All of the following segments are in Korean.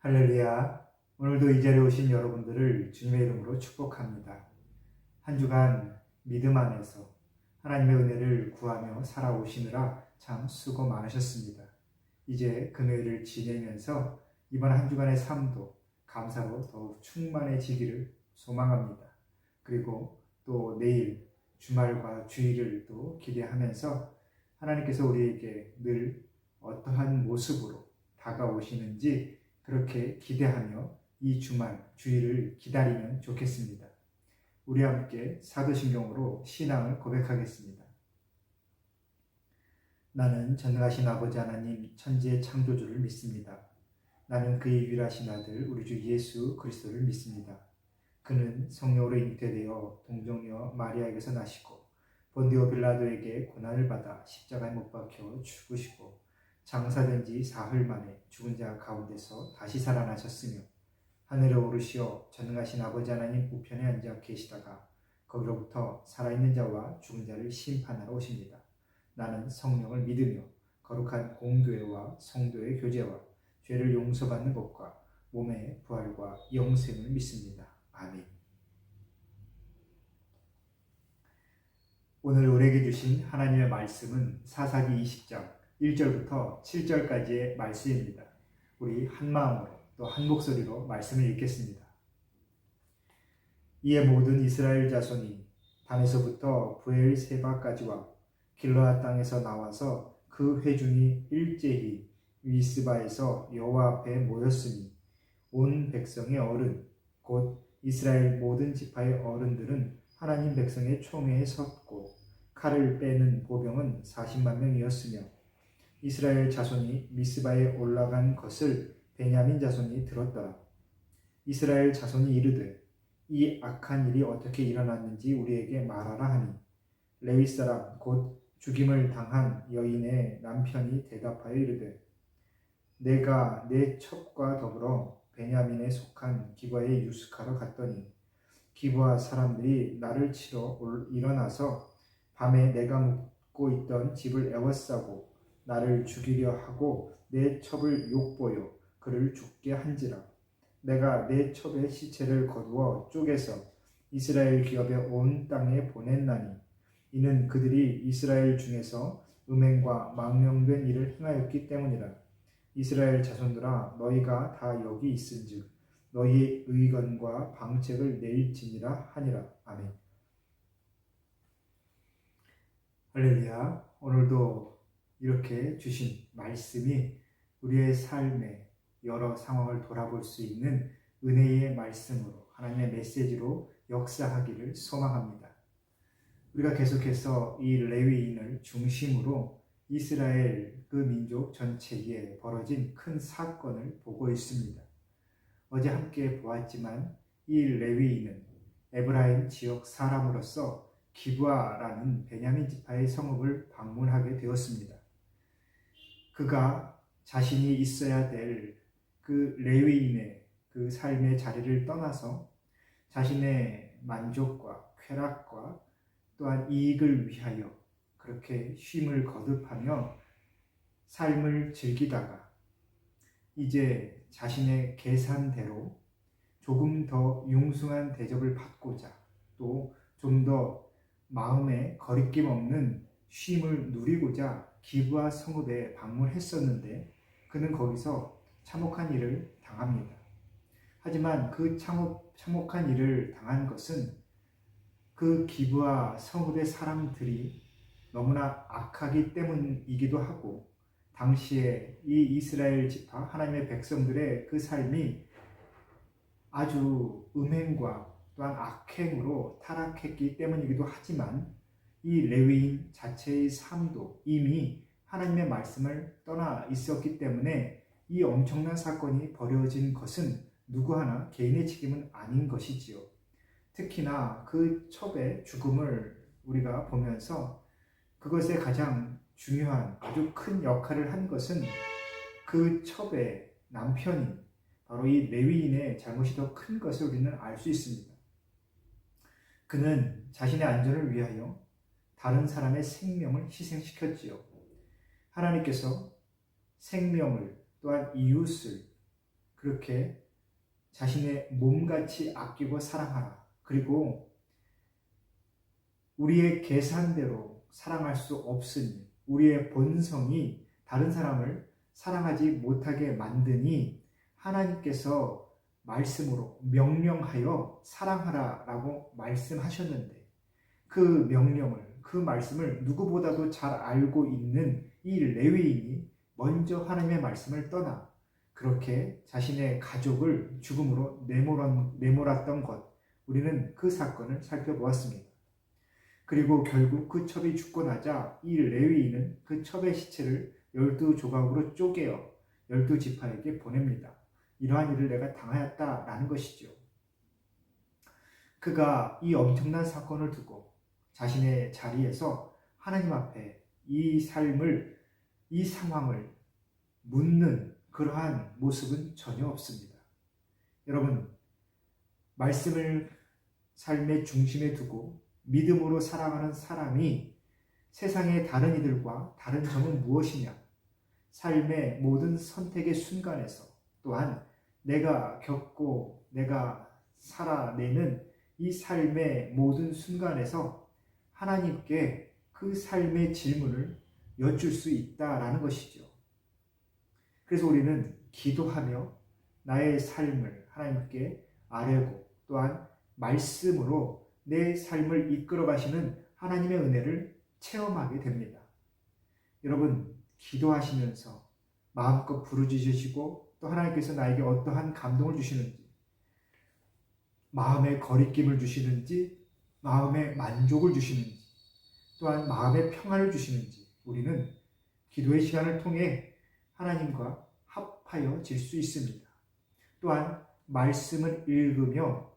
할렐루야. 오늘도 이 자리에 오신 여러분들을 주님의 이름으로 축복합니다. 한 주간 믿음 안에서 하나님의 은혜를 구하며 살아오시느라 참 수고 많으셨습니다. 이제 금요일을 지내면서 이번 한 주간의 삶도 감사로 더욱 충만해지기를 소망합니다. 그리고 또 내일 주말과 주일을 또 기대하면서 하나님께서 우리에게 늘 어떠한 모습으로 다가오시는지 그렇게 기대하며 이 주말, 주일을 기다리면 좋겠습니다. 우리 함께 사도신경으로 신앙을 고백하겠습니다. 나는 전능하신 아버지 하나님 천지의 창조주를 믿습니다. 나는 그의 유일하신 아들 우리 주 예수 그리스도를 믿습니다. 그는 성령으로 잉태되어 동정녀 마리아에게서 나시고 본디오 빌라도에게 고난을 받아 십자가에 못 박혀 죽으시고 장사된 지 사흘 만에 죽은 자 가운데서 다시 살아나셨으며 하늘에 오르시어 전능하신 아버지 하나님 우편에 앉아 계시다가 거기로부터 살아있는 자와 죽은 자를 심판하러 오십니다. 나는 성령을 믿으며 거룩한 공교회와 성도의 교제와 죄를 용서받는 것과 몸의 부활과 영생을 믿습니다. 아멘. 오늘 우리에게 주신 하나님의 말씀은 사사기 20장 1절부터 7절까지의 말씀입니다. 우리 한 마음으로 또 한 목소리로 말씀을 읽겠습니다. 이에 모든 이스라엘 자손이 단에서부터 브엘세바까지와 길르앗 땅에서 나와서 그 회중이 일제히 미스바에서 여호와 앞에 모였으니 온 백성의 어른 곧 이스라엘 모든 지파의 어른들은 하나님 백성의 총회에 섰고 칼을 빼는 보병은 40만 명이었으며 이스라엘 자손이 미스바에 올라간 것을 베냐민 자손이 들었더라. 이스라엘 자손이 이르되 이 악한 일이 어떻게 일어났는지 우리에게 말하라 하니 레위 사람 곧 죽임을 당한 여인의 남편이 대답하여 이르되 내가 내 첩과 더불어 베냐민에 속한 기브아에 유숙하러 갔더니 기브아 사람들이 나를 치러 일어나서 밤에 내가 묵고 있던 집을 에워싸고 나를 죽이려 하고 내 첩을 욕보여 그를 죽게 한지라. 내가 내 첩의 시체를 거두어 쪼개서 이스라엘 기업의 온 땅에 보냈나니 이는 그들이 이스라엘 중에서 음행과 망령된 일을 행하였기 때문이라. 이스라엘 자손들아 너희가 다 여기 있은즉 너희의 의건과 방책을 내일지니라 하니라. 아멘. 할렐루야. 오늘도 이렇게 주신 말씀이 우리의 삶의 여러 상황을 돌아볼 수 있는 은혜의 말씀으로 하나님의 메시지로 역사하기를 소망합니다. 우리가 계속해서 이 레위인을 중심으로 이스라엘 그 민족 전체에 벌어진 큰 사건을 보고 있습니다. 어제 함께 보았지만 이 레위인은 에브라임 지역 사람으로서 기브아라는 베냐민 지파의 성읍을 방문하게 되었습니다. 그가 자신이 있어야 될 그 레위인의 그 삶의 자리를 떠나서 자신의 만족과 쾌락과 또한 이익을 위하여 그렇게 쉼을 거듭하며 삶을 즐기다가 이제 자신의 계산대로 조금 더 융숭한 대접을 받고자 또 좀 더 마음에 거리낌 없는 쉼을 누리고자 기브아 성읍에 방문했었는데 그는 거기서 참혹한 일을 당합니다. 하지만 그 참혹한 일을 당한 것은 그 기브아 성읍의 사람들이 너무나 악하기 때문이기도 하고 당시에 이 이스라엘 지파 하나님의 백성들의 그 삶이 아주 음행과 또한 악행으로 타락했기 때문이기도 하지만 이 레위인 자체의 삶도 이미 하나님의 말씀을 떠나 있었기 때문에 이 엄청난 사건이 벌어진 것은 누구 하나 개인의 책임은 아닌 것이지요. 특히나 그 첩의 죽음을 우리가 보면서 그것에 가장 중요한 아주 큰 역할을 한 것은 그 첩의 남편인 바로 이 레위인의 잘못이 더 큰 것을 우리는 알 수 있습니다. 그는 자신의 안전을 위하여 다른 사람의 생명을 희생시켰지요. 하나님께서 생명을 또한 이웃을 그렇게 자신의 몸같이 아끼고 사랑하라. 그리고 우리의 계산대로 사랑할 수 없으니 우리의 본성이 다른 사람을 사랑하지 못하게 만드니 하나님께서 말씀으로 명령하여 사랑하라 라고 말씀하셨는데 그 명령을, 그 말씀을 누구보다도 잘 알고 있는 이 레위인이 먼저 하나님의 말씀을 떠나 그렇게 자신의 가족을 죽음으로 내몰았던 것, 우리는 그 사건을 살펴보았습니다. 그리고 결국 그 첩이 죽고 나자 이 레위인은 그 첩의 시체를 12조각으로 쪼개어 12지파에게 보냅니다. 이러한 일을 내가 당하였다라는 것이죠. 그가 이 엄청난 사건을 두고 자신의 자리에서 하나님 앞에 이 삶을, 이 상황을 묻는 그러한 모습은 전혀 없습니다. 여러분, 말씀을 삶의 중심에 두고 믿음으로 살아가는 사람이 세상의 다른 이들과 다른 점은 무엇이냐? 삶의 모든 선택의 순간에서 또한 내가 겪고 내가 살아내는 이 삶의 모든 순간에서 하나님께 그 삶의 질문을 여쭐 수 있다라는 것이죠. 그래서 우리는 기도하며 나의 삶을 하나님께 아뢰고 또한 말씀으로 내 삶을 이끌어 가시는 하나님의 은혜를 체험하게 됩니다. 여러분, 기도하시면서 마음껏 부르짖으시고 또 하나님께서 나에게 어떠한 감동을 주시는지, 마음의 거리낌을 주시는지, 마음의 만족을 주시는지, 또한 마음의 평안을 주시는지 우리는 기도의 시간을 통해 하나님과 합하여질 수 있습니다. 또한 말씀을 읽으며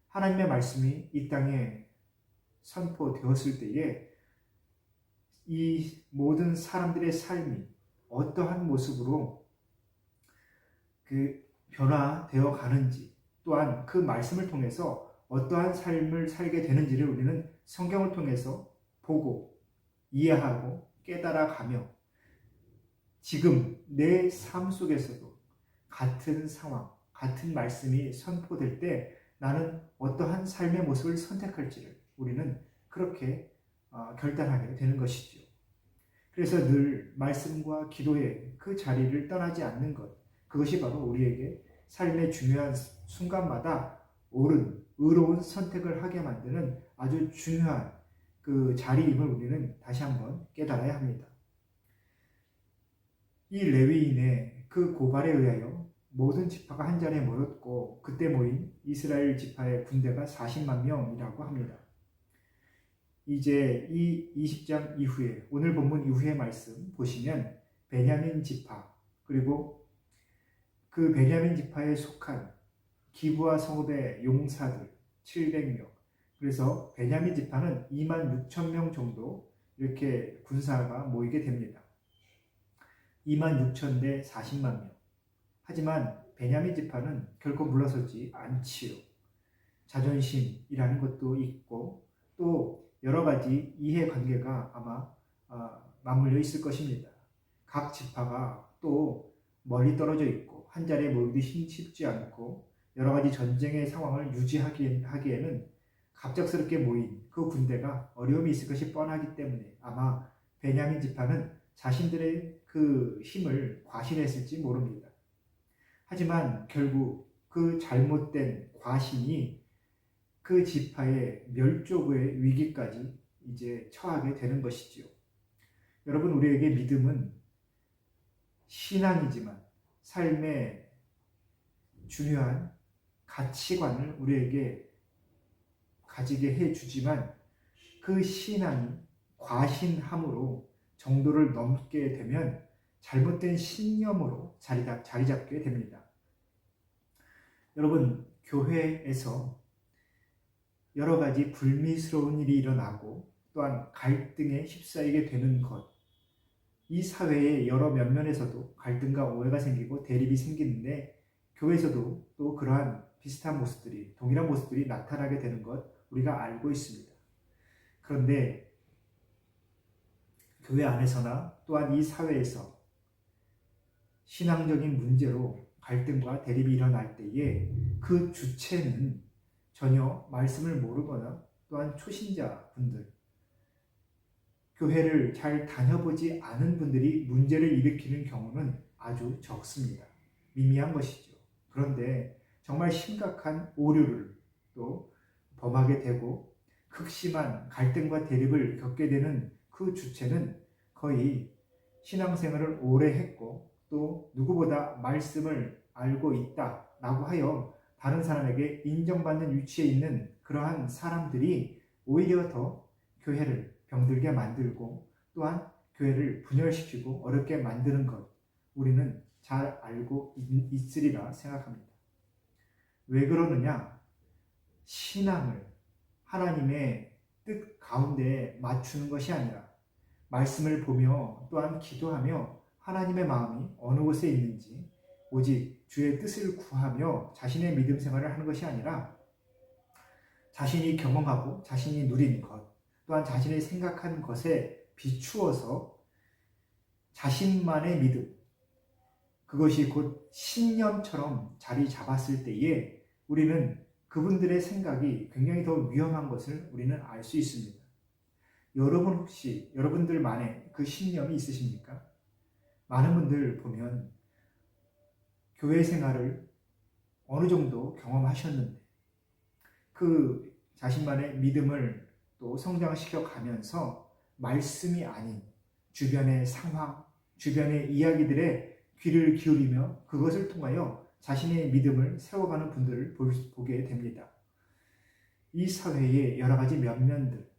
하나님의 말씀이 이 땅에 선포되었을 때에 이 모든 사람들의 삶이 어떠한 모습으로 그 변화되어 가는지, 또한 그 말씀을 통해서 어떠한 삶을 살게 되는지를 우리는 성경을 통해서 보고 이해하고 깨달아가며 지금 내 삶 속에서도 같은 상황, 같은 말씀이 선포될 때 나는 어떠한 삶의 모습을 선택할지를 우리는 그렇게 결단하게 되는 것이죠. 그래서 늘 말씀과 기도의 그 자리를 떠나지 않는 것, 그것이 바로 우리에게 삶의 중요한 순간마다 옳은, 의로운 선택을 하게 만드는 아주 중요한 그 자리임을 우리는 다시 한번 깨달아야 합니다. 이 레위인의 그 고발에 의하여 모든 지파가 한 자리에 모였고 그때 모인 이스라엘 지파의 군대가 40만 명이라고 합니다. 이제 이 20장 이후에, 오늘 본문 이후의 말씀 보시면 베냐민 지파, 그리고 그 베냐민 지파에 속한 기브아 성읍의 용사들 700명, 그래서 베냐민 지파는 2만 6천 명 정도 이렇게 군사가 모이게 됩니다. 2만 6천 대 40만 명. 하지만 베냐민 지파는 결코 물러서지 않지요. 자존심이라는 것도 있고 또 여러 가지 이해관계가 아마 맞물려 있을 것입니다. 각 지파가 또 멀리 떨어져 있고 한 자리에 모이기 쉽지 않고 여러 가지 전쟁의 상황을 유지하기에는 갑작스럽게 모인 그 군대가 어려움이 있을 것이 뻔하기 때문에 아마 베냐민 지파는 자신들의 그 힘을 과신했을지 모릅니다. 하지만 결국 그 잘못된 과신이 그 지파의 멸족의 위기까지 이제 처하게 되는 것이지요. 여러분, 우리에게 믿음은 신앙이지만 삶의 중요한 가치관을 우리에게 가지게 해주지만 그 신앙이 과신함으로 정도를 넘게 되면 잘못된 신념으로 자리 잡게 됩니다. 여러분, 교회에서 여러 가지 불미스러운 일이 일어나고 또한 갈등에 휩싸이게 되는 것, 이 사회의 여러 면면에서도 갈등과 오해가 생기고 대립이 생기는데 교회에서도 또 그러한 비슷한 모습들이, 동일한 모습들이 나타나게 되는 것 우리가 알고 있습니다. 그런데 교회 안에서나 또한 이 사회에서 신앙적인 문제로 갈등과 대립이 일어날 때에 그 주체는 전혀 말씀을 모르거나 또한 초신자분들, 교회를 잘 다녀보지 않은 분들이 문제를 일으키는 경우는 아주 적습니다. 미미한 것이죠. 그런데 정말 심각한 오류를 또 범하게 되고 극심한 갈등과 대립을 겪게 되는 그 주체는 거의 신앙생활을 오래 했고 또 누구보다 말씀을 알고 있다라고 하여 다른 사람에게 인정받는 위치에 있는 그러한 사람들이 오히려 더 교회를 병들게 만들고 또한 교회를 분열시키고 어렵게 만드는 것, 우리는 잘 알고 있으리라 생각합니다. 왜 그러느냐? 신앙을 하나님의 뜻 가운데 맞추는 것이 아니라 말씀을 보며 또한 기도하며 하나님의 마음이 어느 곳에 있는지 오직 주의 뜻을 구하며 자신의 믿음 생활을 하는 것이 아니라 자신이 경험하고 자신이 누린 것 또한 자신이 생각한 것에 비추어서 자신만의 믿음, 그것이 곧 신념처럼 자리 잡았을 때에 우리는 그분들의 생각이 굉장히 더 위험한 것을 우리는 알 수 있습니다. 여러분 혹시 여러분들만의 그 신념이 있으십니까? 많은 분들 보면 교회 생활을 어느 정도 경험하셨는데 그 자신만의 믿음을 또 성장시켜 가면서 말씀이 아닌 주변의 상황, 주변의 이야기들에 귀를 기울이며 그것을 통하여 자신의 믿음을 세워가는 분들을 보게 됩니다. 이 사회의 여러 가지 면면들,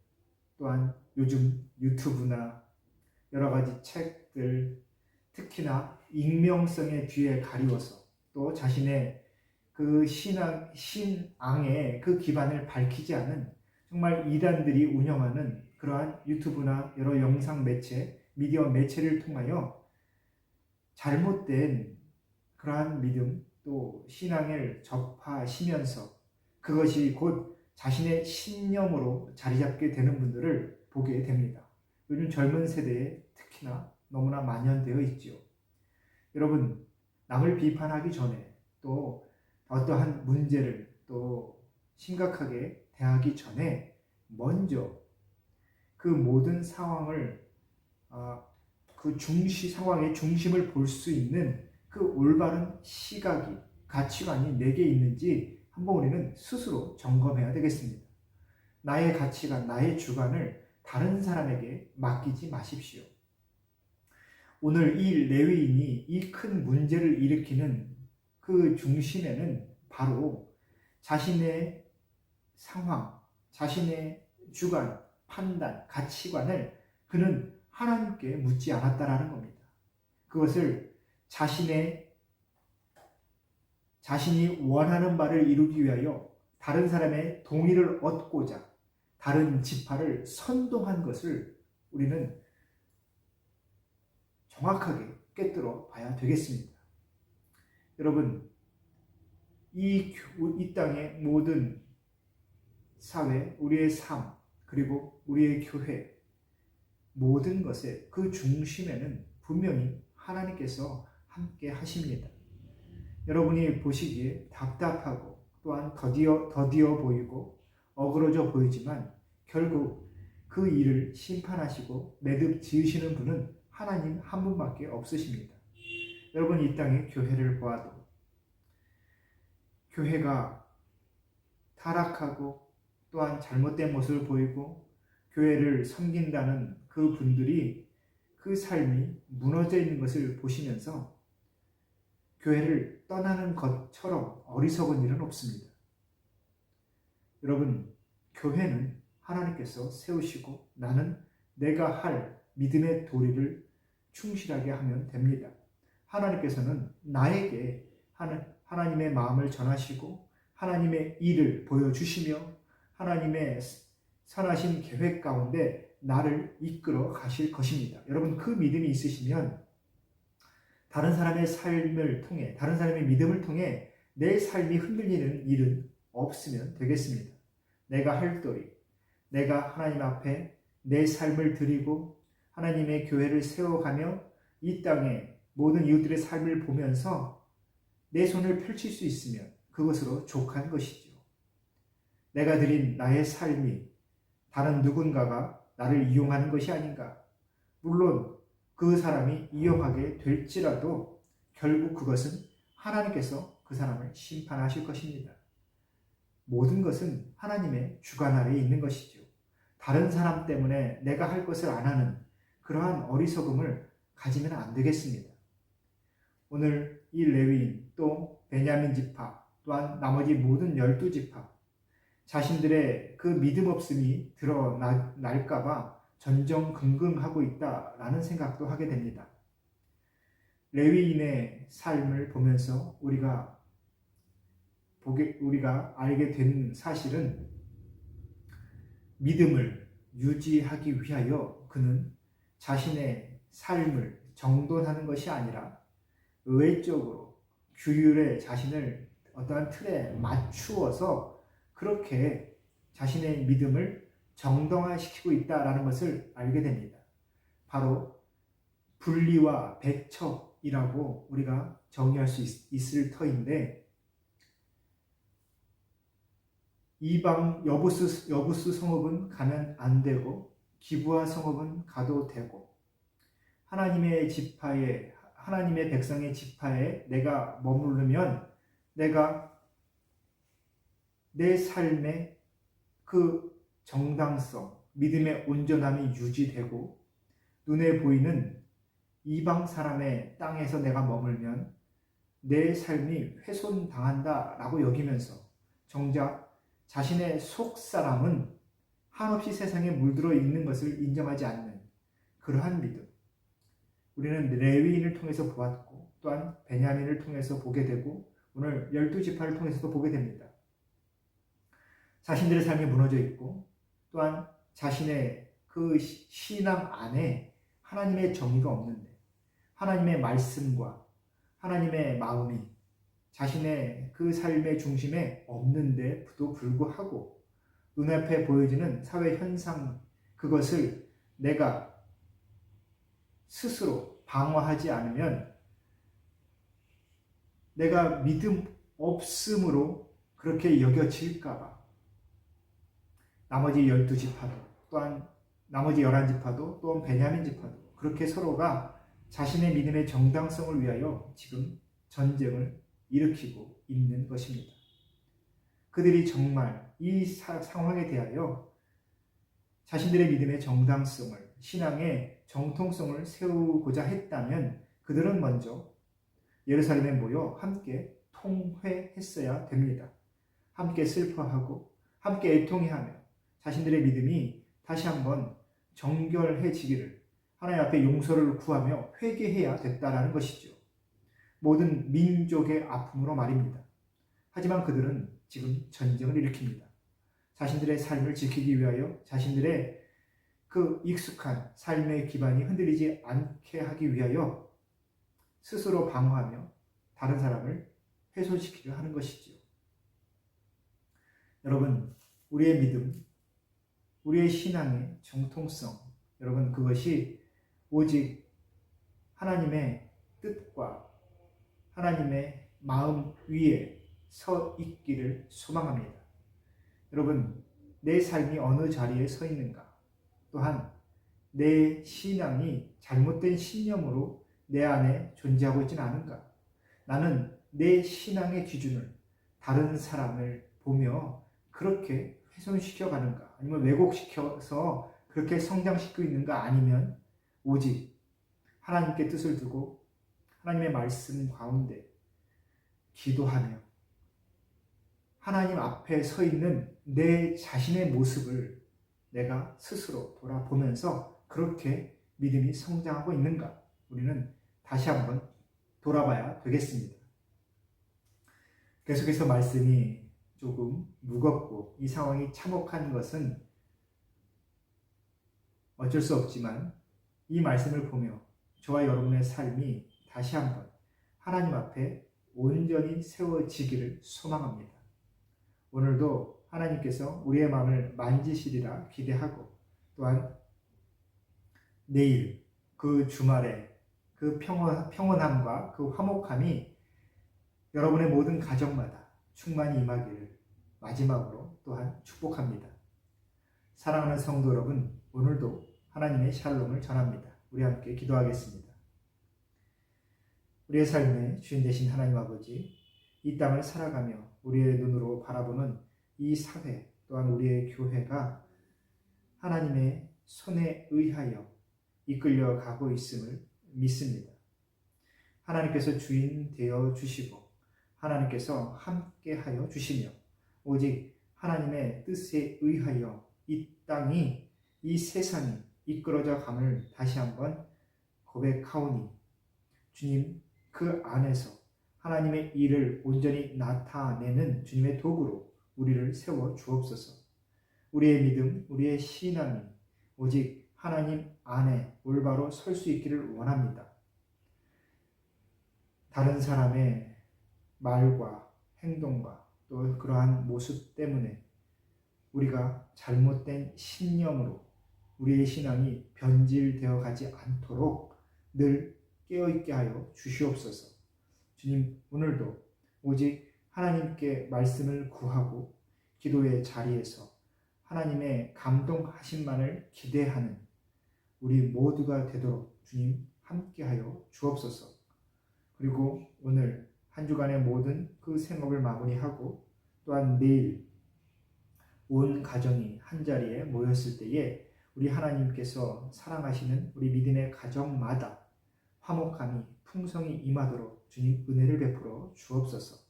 또한 요즘 유튜브나 여러 가지 책들, 특히나 익명성의 뒤에 가리워서 또 자신의 그 신앙의 그 기반을 밝히지 않은 정말 이단들이 운영하는 그러한 유튜브나 여러 영상 매체, 미디어 매체를 통하여 잘못된 그러한 믿음 또 신앙을 접하시면서 그것이 곧 자신의 신념으로 자리 잡게 되는 분들을 보게 됩니다. 요즘 젊은 세대에 특히나 너무나 만연되어 있지요. 여러분, 남을 비판하기 전에 또 어떠한 문제를 또 심각하게 대하기 전에 먼저 그 모든 상황을 그 상황의 중심을 볼 수 있는 그 올바른 시각이 가치관이 내게 있는지 한번 우리는 스스로 점검해야 되겠습니다. 나의 가치관, 나의 주관을 다른 사람에게 맡기지 마십시오. 오늘 이 레위인이 이 큰 문제를 일으키는 그 중심에는 바로 자신의 상황, 자신의 주관, 판단, 가치관을 그는 하나님께 묻지 않았다라는 겁니다. 그것을 자신이 원하는 바를 이루기 위하여 다른 사람의 동의를 얻고자 다른 지파를 선동한 것을 우리는 정확하게 꿰뚫어 봐야 되겠습니다. 여러분, 이 땅의 모든 사회, 우리의 삶, 그리고 우리의 교회, 모든 것의 그 중심에는 분명히 하나님께서 함께 하십니다. 여러분이 보시기에 답답하고 또한 더디어 보이고 어그러져 보이지만 결국 그 일을 심판하시고 매듭 지으시는 분은 하나님 한 분밖에 없으십니다. 여러분, 이 땅의 교회를 보아도 교회가 타락하고 또한 잘못된 모습을 보이고 교회를 섬긴다는 그 분들이 그 삶이 무너져 있는 것을 보시면서 교회를 떠나는 것처럼 어리석은 일은 없습니다. 여러분, 교회는 하나님께서 세우시고 나는 내가 할 믿음의 도리를 충실하게 하면 됩니다. 하나님께서는 나에게 하나님의 마음을 전하시고 하나님의 일을 보여주시며 하나님의 선하신 계획 가운데 나를 이끌어 가실 것입니다. 여러분, 그 믿음이 있으시면 다른 사람의 삶을 통해, 다른 사람의 믿음을 통해 내 삶이 흔들리는 일은 없으면 되겠습니다. 내가 할 도리, 내가 하나님 앞에 내 삶을 드리고 하나님의 교회를 세워가며 이 땅의 모든 이웃들의 삶을 보면서 내 손을 펼칠 수 있으면 그것으로 족한 것이지요. 내가 드린 나의 삶이 다른 누군가가 나를 이용하는 것이 아닌가. 물론 그 사람이 이용하게 될지라도 결국 그것은 하나님께서 그 사람을 심판하실 것입니다. 모든 것은 하나님의 주관 아래에 있는 것이죠. 다른 사람 때문에 내가 할 것을 안 하는 그러한 어리석음을 가지면 안 되겠습니다. 오늘 이 레위인 또 베냐민 지파 또한 나머지 모든 12지파 자신들의 그 믿음 없음이 드러날까봐 전전긍긍하고 있다라는 생각도 하게 됩니다. 레위인의 삶을 보면서 우리가 알게 된 사실은 믿음을 유지하기 위하여 그는 자신의 삶을 정돈하는 것이 아니라 외적으로 규율에 자신을 어떠한 틀에 맞추어서 그렇게 자신의 믿음을 정당화시키고 있다는 것을 알게 됩니다. 바로 분리와 배척이라고 우리가 정의할 수 있을 터인데, 이방 여부수 성읍은 가면 안 되고 기브아 성읍은 가도 되고, 하나님의 백성의 지파에 내가 머무르면 내가 내 삶의 그 정당성, 믿음의 온전함이 유지되고, 눈에 보이는 이방 사람의 땅에서 내가 머물면 내 삶이 훼손당한다라고 여기면서 정작 자신의 속사람은 한없이 세상에 물들어 있는 것을 인정하지 않는 그러한 믿음. 우리는 레위인을 통해서 보았고 또한 베냐민을 통해서 보게 되고 오늘 12지파를 통해서도 보게 됩니다. 자신들의 삶이 무너져 있고 또한 자신의 그 신앙 안에 하나님의 정의가 없는데, 하나님의 말씀과 하나님의 마음이 자신의 그 삶의 중심에 없는데도 불구하고 눈앞에 보여지는 사회 현상, 그것을 내가 스스로 방어하지 않으면 내가 믿음 없음으로 그렇게 여겨질까봐 나머지 12지파도 또한 나머지 11지파도 또한 베냐민 지파도 그렇게 서로가 자신의 믿음의 정당성을 위하여 지금 전쟁을 일으키고 있는 것입니다. 그들이 정말 이 상황에 대하여 자신들의 믿음의 정당성을, 신앙의 정통성을 세우고자 했다면 그들은 먼저 예루살렘에 모여 함께 통회했어야 됩니다. 함께 슬퍼하고 함께 애통해하며 자신들의 믿음이 다시 한번 정결해지기를 하나님 앞에 용서를 구하며 회개해야 됐다라는 것이죠. 모든 민족의 아픔으로 말입니다. 하지만 그들은 지금 전쟁을 일으킵니다. 자신들의 삶을 지키기 위하여 자신들의 그 익숙한 삶의 기반이 흔들리지 않게 하기 위하여 스스로 방어하며 다른 사람을 훼손시키려 하는 것이지요. 여러분, 우리의 믿음, 우리의 신앙의 정통성, 여러분 그것이 오직 하나님의 뜻과 하나님의 마음 위에 서 있기를 소망합니다. 여러분, 내 삶이 어느 자리에 서 있는가? 또한 내 신앙이 잘못된 신념으로 내 안에 존재하고 있지는 않은가? 나는 내 신앙의 기준을 다른 사람을 보며 그렇게 훼손시켜 가는가? 아니면 왜곡시켜서 그렇게 성장시키고 있는가? 아니면 오직 하나님께 뜻을 두고 하나님의 말씀 가운데 기도하며 하나님 앞에 서 있는 내 자신의 모습을 내가 스스로 돌아보면서 그렇게 믿음이 성장하고 있는가? 우리는 다시 한번 돌아봐야 되겠습니다. 계속해서 말씀이 조금 무겁고 이 상황이 참혹한 것은 어쩔 수 없지만 이 말씀을 보며 저와 여러분의 삶이 다시 한번 하나님 앞에 온전히 세워지기를 소망합니다. 오늘도 하나님께서 우리의 마음을 만지시리라 기대하고 또한 내일 그 주말에 그 평온함과 그 화목함이 여러분의 모든 가정마다 충만히 임하기를 마지막으로 또한 축복합니다. 사랑하는 성도 여러분, 오늘도 하나님의 샬롬을 전합니다. 우리 함께 기도하겠습니다. 우리의 삶의 주인 되신 하나님 아버지, 이 땅을 살아가며 우리의 눈으로 바라보는 이 사회 또한 우리의 교회가 하나님의 손에 의하여 이끌려 가고 있음을 믿습니다. 하나님께서 주인 되어 주시고 하나님께서 함께하여 주시며 오직 하나님의 뜻에 의하여 이 땅이, 이 세상이 이끌어져 감을 다시 한번 고백하오니 주님, 그 안에서 하나님의 일을 온전히 나타내는 주님의 도구로 우리를 세워 주옵소서. 우리의 믿음, 우리의 신앙이 오직 하나님 안에 올바로 설 수 있기를 원합니다. 다른 사람의 말과 행동과 또 그러한 모습 때문에 우리가 잘못된 신념으로 우리의 신앙이 변질되어 가지 않도록 늘 깨어있게 하여 주시옵소서. 주님, 오늘도 오직 하나님께 말씀을 구하고 기도의 자리에서 하나님의 감동하심만을 기대하는 우리 모두가 되도록 주님 함께하여 주옵소서. 그리고 오늘 한 주간의 모든 그 생업을 마무리하고 또한 내일 온 가정이 한자리에 모였을 때에 우리 하나님께서 사랑하시는 우리 믿음의 가정마다 화목함이 풍성히 임하도록 주님 은혜를 베풀어 주옵소서.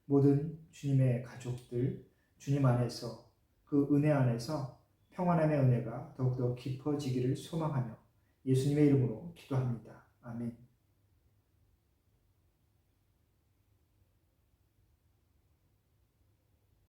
모든 주님의 가족들 주님 안에서 그 은혜 안에서 평안함의 은혜가 더욱더 깊어지기를 소망하며 예수님의 이름으로 기도합니다. 아멘.